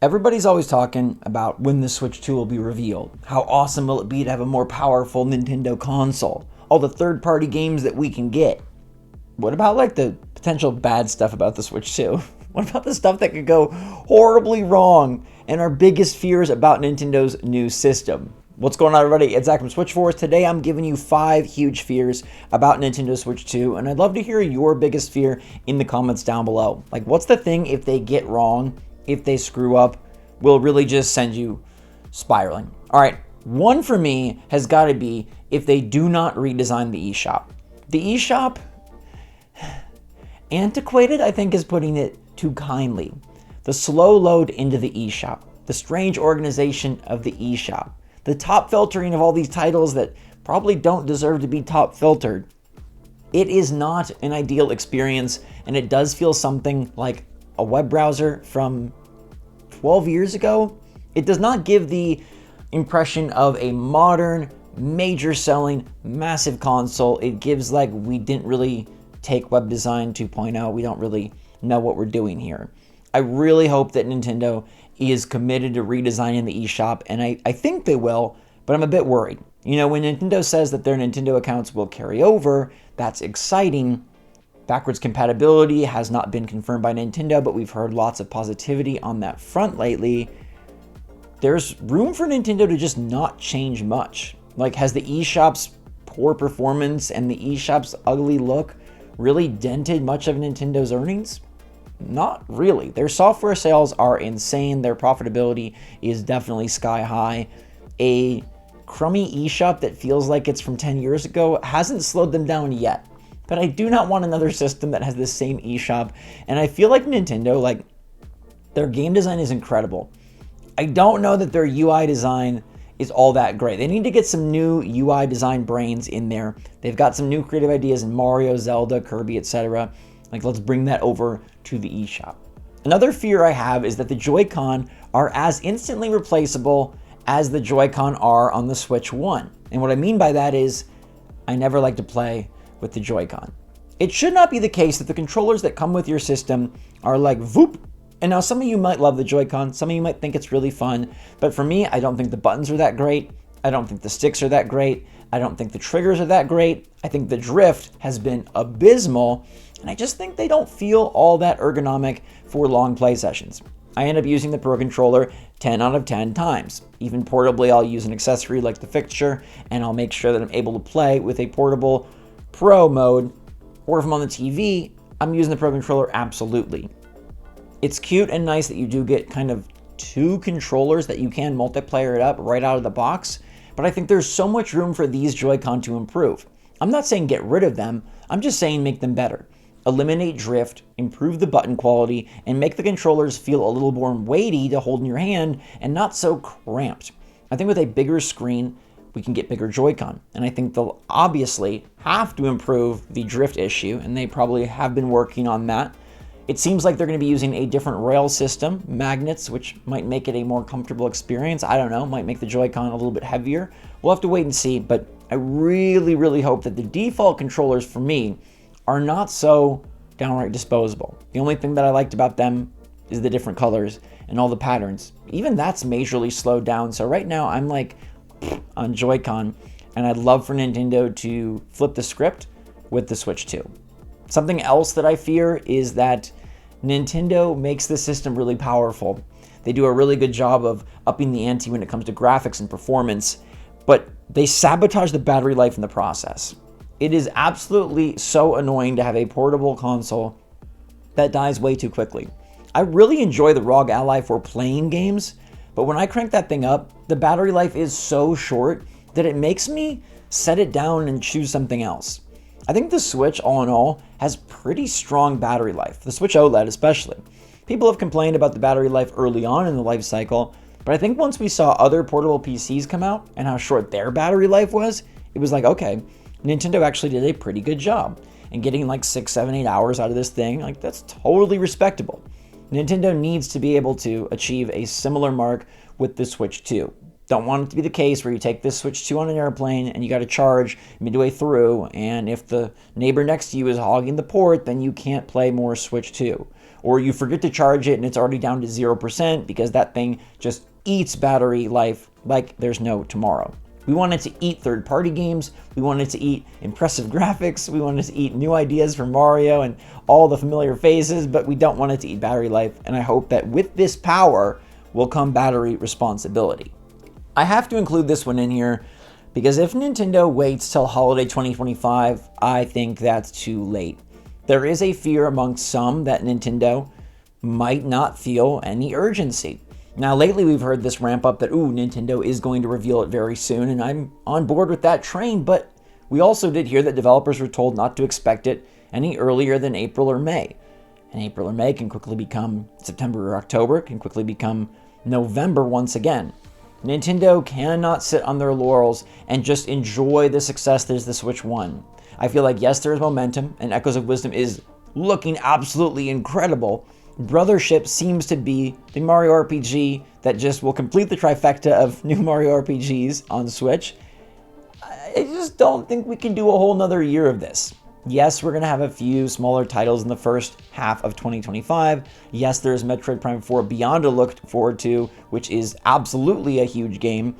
Everybody's always talking about when the Switch 2 will be revealed. How awesome will it be to have a more powerful Nintendo console? All the third-party games that we can get. What about like the potential bad stuff about the Switch 2? What about the stuff that could go horribly wrong and our biggest fears about Nintendo's new system? What's going on, everybody? It's Zach from SwitchForce. Today I'm giving you 5 huge fears about Nintendo Switch 2, and I'd love to hear your biggest fear in the comments down below. Like, what's the thing if they get wrong, if they screw up, will really just send you spiraling? All right, one for me has got to be if they do not redesign the eShop. The eShop, antiquated, I think is putting it too kindly. The slow load into the eShop, the strange organization of the eShop, the top filtering of all these titles that probably don't deserve to be top filtered. It is not an ideal experience, and it does feel something like a web browser from 12 years ago. It does not give the impression of a modern, major selling, massive console. It gives like we didn't really take web design 2.0. We don't really know what we're doing here. I really hope that Nintendo is committed to redesigning the eShop, and I think they will, but I'm a bit worried. You know, when Nintendo says that their Nintendo accounts will carry over, that's exciting. Backwards compatibility has not been confirmed by Nintendo, but we've heard lots of positivity on that front lately. There's room for Nintendo to just not change much. Like, has the eShop's poor performance and the eShop's ugly look really dented much of Nintendo's earnings? Not really. Their software sales are insane. Their profitability is definitely sky high. A crummy eShop that feels like it's from 10 years ago hasn't slowed them down yet. But I do not want another system that has the same eShop. And I feel like Nintendo, like, their game design is incredible. I don't know that their UI design is all that great. They need to get some new UI design brains in there. They've got some new creative ideas in Mario, Zelda, Kirby, etc. Like, let's bring that over to the eShop. Another fear I have is that the Joy-Con are as instantly replaceable as the Joy-Con are on the Switch 1. And what I mean by that is, I never like to play with the Joy-Con. It should not be the case that the controllers that come with your system are like voop. And now some of you might love the Joy-Con, some of you might think it's really fun, but for me, I don't think the buttons are that great. I don't think the sticks are that great. I don't think the triggers are that great. I think the drift has been abysmal, and I just think they don't feel all that ergonomic for long play sessions. I end up using the Pro Controller 10 out of 10 times. Even portably, I'll use an accessory like the fixture, and I'll make sure that I'm able to play with a portable Pro mode, or if I'm on the TV, I'm using the Pro Controller absolutely. It's cute and nice that you do get kind of 2 controllers that you can multiplayer it up right out of the box, but I think there's so much room for these Joy-Con to improve. I'm not saying get rid of them, I'm just saying make them better. Eliminate drift, improve the button quality, and make the controllers feel a little more weighty to hold in your hand and not so cramped. I think with a bigger screen, we can get bigger Joy-Con, and I think they'll obviously have to improve the drift issue, and they probably have been working on that. It seems like they're going to be using a different rail system, magnets, which might make it a more comfortable experience. I don't know, might make the Joy-Con a little bit heavier. We'll have to wait and see, but I really, really hope that the default controllers for me are not so downright disposable. The only thing that I liked about them is the different colors and all the patterns. Even that's majorly slowed down, so right now I'm like on Joy-Con, and I'd love for Nintendo to flip the script with the Switch 2. Something else that I fear is that Nintendo makes the system really powerful. They do a really good job of upping the ante when it comes to graphics and performance, but they sabotage the battery life in the process. It is absolutely so annoying to have a portable console that dies way too quickly. I really enjoy the ROG Ally for playing games, but when I crank that thing up, the battery life is so short that it makes me set it down and choose something else. I think the Switch, all in all, has pretty strong battery life, the Switch OLED especially. People have complained about the battery life early on in the life cycle, but I think once we saw other portable PCs come out and how short their battery life was, it was like, okay, Nintendo actually did a pretty good job. And getting like 6, 7, 8 hours out of this thing, like that's totally respectable. Nintendo needs to be able to achieve a similar mark with the Switch 2. Don't want it to be the case where you take this Switch 2 on an airplane and you got to charge midway through, and if the neighbor next to you is hogging the port, then you can't play more Switch 2. or you forget to charge it and it's already down to 0% because that thing just eats battery life like there's no tomorrow. We want it to eat third-party games, we want it to eat impressive graphics, we want it to eat new ideas for Mario and all the familiar faces, but we don't want it to eat battery life, and I hope that with this power will come battery responsibility. I have to include this one in here because if Nintendo waits till holiday 2025, I think that's too late. There is a fear amongst some that Nintendo might not feel any urgency. Now, lately we've heard this ramp up that, Nintendo is going to reveal it very soon, and I'm on board with that train, but we also did hear that developers were told not to expect it any earlier than April or May. And April or May can quickly become September or October, can quickly become November once again. Nintendo cannot sit on their laurels and just enjoy the success there's the Switch 1. I feel like, yes, there is momentum, and Echoes of Wisdom is looking absolutely incredible. Brothership seems to be the Mario RPG that just will complete the trifecta of new Mario RPGs on Switch. I just don't think we can do a whole nother year of this. Yes, we're going to have a few smaller titles in the first half of 2025. Yes, there's Metroid Prime 4 Beyond to look forward to, which is absolutely a huge game.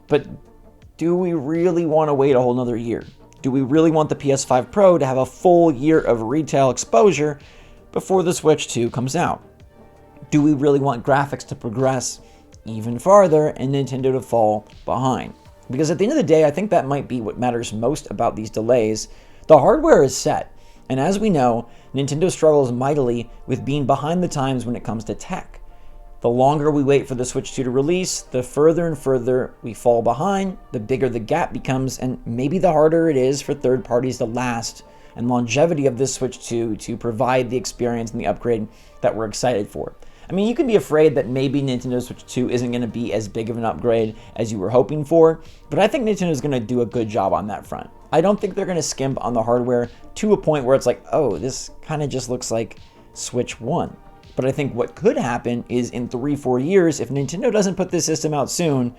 But do we really want to wait a whole nother year? Do we really want the PS5 Pro to have a full year of retail exposure before the Switch 2 comes out? Do we really want graphics to progress even farther and Nintendo to fall behind? Because at the end of the day, I think that might be what matters most about these delays. The hardware is set, and as we know, Nintendo struggles mightily with being behind the times when it comes to tech. The longer we wait for the Switch 2 to release, the further and further we fall behind, the bigger the gap becomes, and maybe the harder it is for third parties to last and longevity of this Switch 2 to provide the experience and the upgrade that we're excited for. I mean, you can be afraid that maybe Nintendo Switch 2 isn't going to be as big of an upgrade as you were hoping for, but I think Nintendo is going to do a good job on that front. I don't think they're going to skimp on the hardware to a point where it's like, oh, this kind of just looks like Switch 1. But I think what could happen is in 3-4 years, if Nintendo doesn't put this system out soon,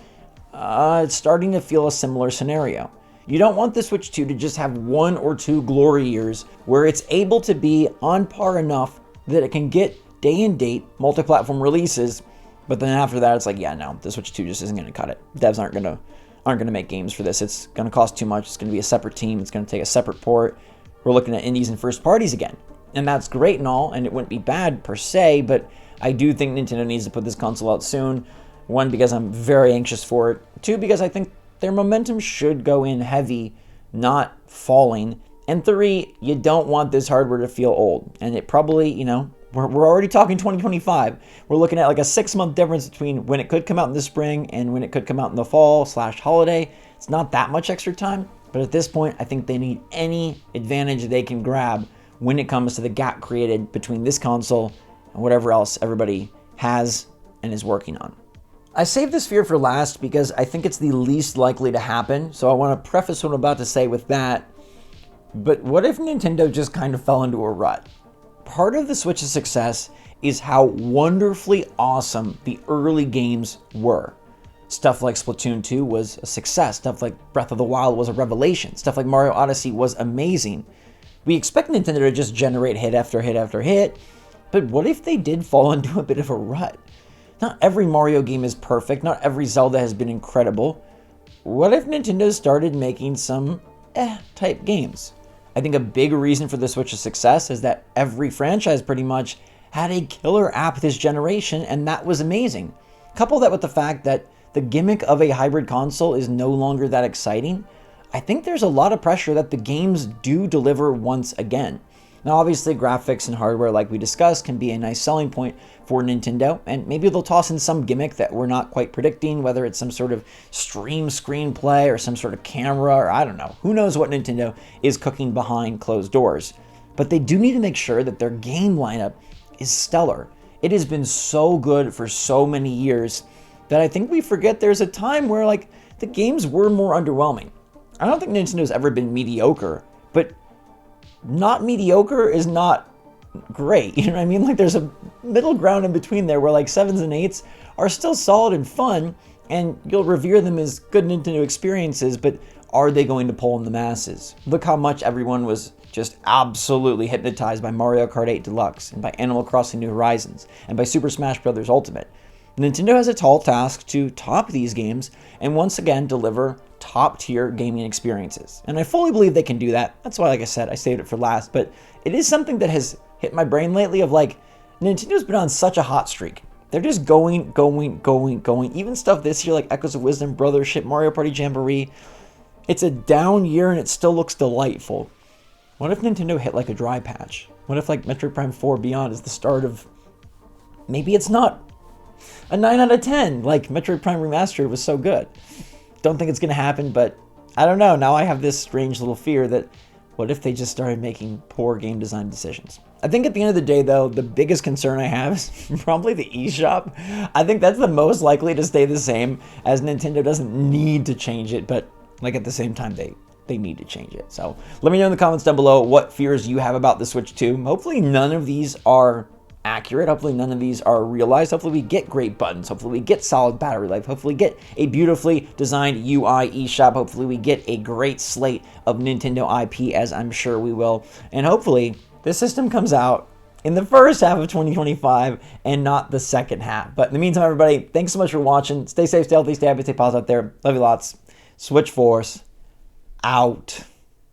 it's starting to feel a similar scenario. You don't want the Switch 2 to just have 1 or 2 glory years where it's able to be on par enough that it can get day and date multi-platform releases, but then after that it's like, yeah, no, the Switch 2 just isn't going to cut it. Devs aren't going to make games for this. It's going to cost too much. It's going to be a separate team. It's going to take a separate port. We're looking at indies and first parties again. And that's great and all, and it wouldn't be bad per se, but I do think Nintendo needs to put this console out soon. 1, because I'm very anxious for it. 2, because I think their momentum should go in heavy, not falling. And 3, you don't want this hardware to feel old. And it probably, we're already talking 2025. We're looking at like a 6-month difference between when it could come out in the spring and when it could come out in the fall/holiday. It's not that much extra time, but at this point, I think they need any advantage they can grab when it comes to the gap created between this console and whatever else everybody has and is working on. I saved this fear for last because I think it's the least likely to happen, so I want to preface what I'm about to say with that. But what if Nintendo just kind of fell into a rut? Part of the Switch's success is how wonderfully awesome the early games were. Stuff like Splatoon 2 was a success. Stuff like Breath of the Wild was a revelation. Stuff like Mario Odyssey was amazing. We expect Nintendo to just generate hit after hit after hit, but what if they did fall into a bit of a rut? Not every Mario game is perfect. Not every Zelda has been incredible. What if Nintendo started making some type games? I think a big reason for the Switch's success is that every franchise pretty much had a killer app this generation, and that was amazing. Couple that with the fact that the gimmick of a hybrid console is no longer that exciting, I think there's a lot of pressure that the games do deliver once again. Now, obviously, graphics and hardware, like we discussed, can be a nice selling point for Nintendo, and maybe they'll toss in some gimmick that we're not quite predicting, whether it's some sort of stream screenplay or some sort of camera, or I don't know. Who knows what Nintendo is cooking behind closed doors. But they do need to make sure that their game lineup is stellar. It has been so good for so many years that I think we forget there's a time where, like, the games were more underwhelming. I don't think Nintendo's ever been mediocre, but not mediocre is not great. You know what I mean? Like, there's a middle ground in between there where like 7s and 8s are still solid and fun, and you'll revere them as good Nintendo experiences, but are they going to pull in the masses? Look how much everyone was just absolutely hypnotized by Mario Kart 8 Deluxe and by Animal Crossing New Horizons and by Super Smash Bros. Ultimate. Nintendo has a tall task to top these games and once again deliver top-tier gaming experiences. And I fully believe they can do that. That's why, like I said, I saved it for last. But it is something that has hit my brain lately of like, Nintendo's been on such a hot streak. They're just going. Even stuff this year like Echoes of Wisdom, Brothership, Mario Party Jamboree. It's a down year and it still looks delightful. What if Nintendo hit like a dry patch? What if like Metroid Prime 4 Beyond is the start of... Maybe it's not a 9 out of 10 like Metroid Prime Remastered was so good. Don't think it's going to happen, but I don't know. Now I have this strange little fear that what if they just started making poor game design decisions? I think at the end of the day, though, the biggest concern I have is probably the eShop. I think that's the most likely to stay the same, as Nintendo doesn't need to change it, but like at the same time, they need to change it. So let me know in the comments down below what fears you have about the Switch 2. Hopefully none of these are accurate. Hopefully none of these are realized. Hopefully we get great buttons. Hopefully we get solid battery life. Hopefully we get a beautifully designed UI eShop. Hopefully we get a great slate of Nintendo IP, as I'm sure we will. And hopefully this system comes out in the first half of 2025 and not the second half. But in the meantime, everybody, thanks so much for watching. Stay safe, stay healthy, stay happy, stay positive out there. Love you lots. SwitchForce out.